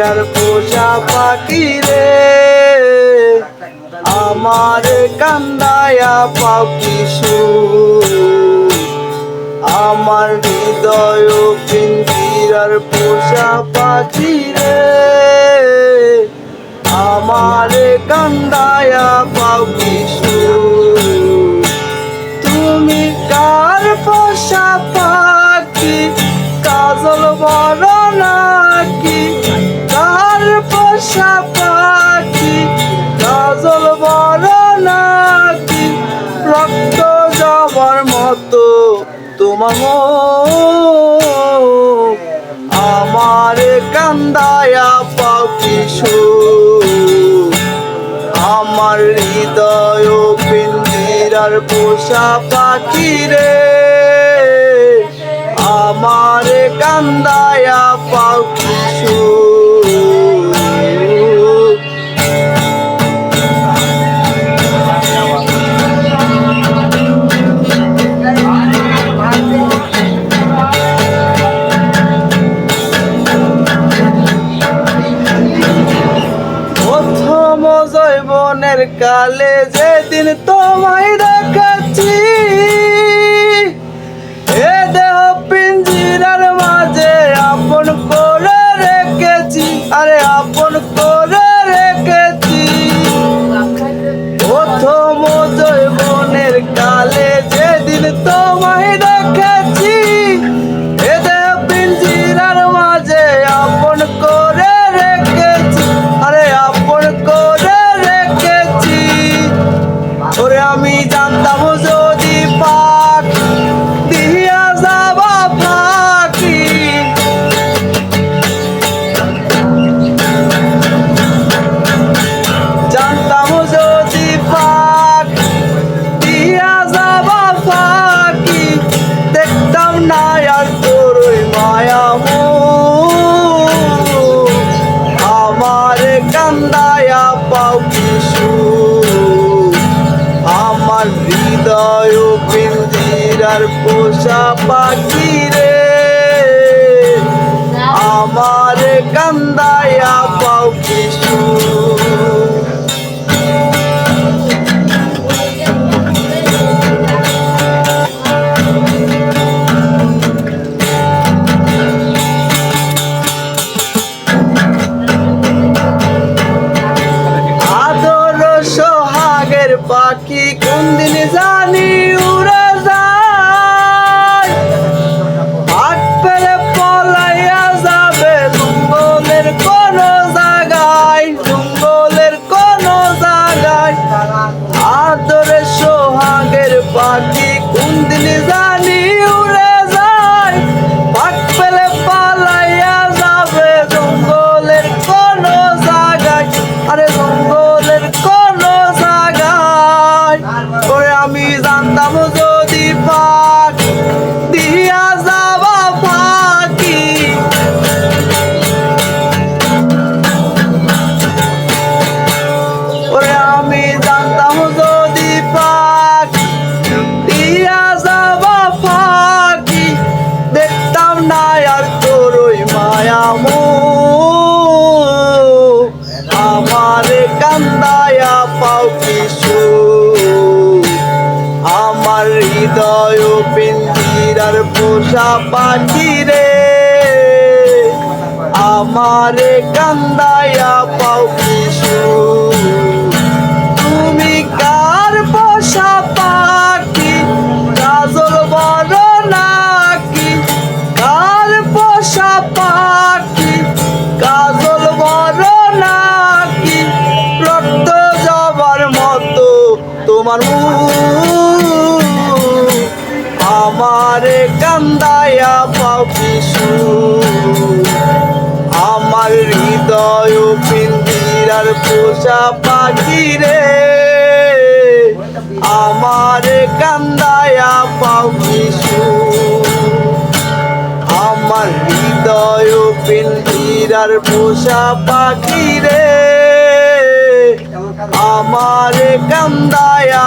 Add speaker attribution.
Speaker 1: পিঞ্জিরার পোষা পাখি রে, আমার কান্দায়া পাও কি সুখ। আমার হৃদয় পিঞ্জিরার পোষা পাখি রে, আমার কান্দায়া পাও কি সুখ। তুমি কার পোষা পাখি, কাজল বড় নাকি? কার পোষা পাখি, কাজল বড় নাকি? রক্ত জবার মতো তোমার মুখ, আমার কান্দায়া পাও কি সুখ। আমার হৃদয় পিঞ্জিরার পোষা পাখি রে, আমার কান্দায়া পাও কি সুখ। প্রথম যৌবনের কালে যেদিন তোমায় দেখেছি, এ দেহ পিঞ্জিরার মাঝে আপন করে রেখেছি, আরে আপন করে রেখেছি। প্রথম যৌবনের কালে যেদিন তোমায় দেখেছি, এ দেহ পিঞ্জিরার মাঝে আপন করে রেখেছি, আরে আপন করে রেখেছি। ওরে আমি জানতাম যদি পাক দিয়া যাবা ফাঁকি, জানতাম যদি পাক দিয়া যাবা ফাঁকি, দেখতাম না আর তোর ওই মায়া মুখ, আমার কান্দায়া পাও কি সুখ। আমার হৃদয় পিঞ্জিরার পোষা পাখি রে, আমার কান্দায়া পাও কি সুখ। আদর সোহাগের পাখি কোনদিন জানি উড়ে যায়, হাত পেলে পলাইয়া যাবে জঙ্গলের কোন জায়গায়, জঙ্গলের কোন জায়গায়। আদরের সোহাগের পাখি কোনদিন জানি উড়ে যায়, হাত পেলে পালাইয়া যাবে জঙ্গলের কোন জায়গায়, আরে জঙ্গলের কোন জায়গায়। ওরে আমি জানতাম যদি পাক দিয়া যাবা ফাঁকি, ওরে আমি জানতাম যদি পাক দিয়া যাবা ফাঁকি, দেখতাম না আর তোর ওই মায়া মুখ, আমার কান্দায়া পাও কি সুখ। আমার হৃদয় পিঞ্জিরার পোষা পাখি রে, আমার কান্দায়া পাও কি সুখ। তুমি কার পোষা পাখি, কাজল বড় নাকি? কার পোষা পাখি, কাজল বড় নাকি? রক্ত জবার মতো তোমার মুখ, আমার কান্দায়া পাও কি সুখ। আমার হৃদয় পিঞ্জিরার পোষা পাখি রে, আমার কান্দায়া পাও কি সুখ। আমার হৃদয় পিঞ্জিরার পোষা পাখি রে, আমার কান্দায়া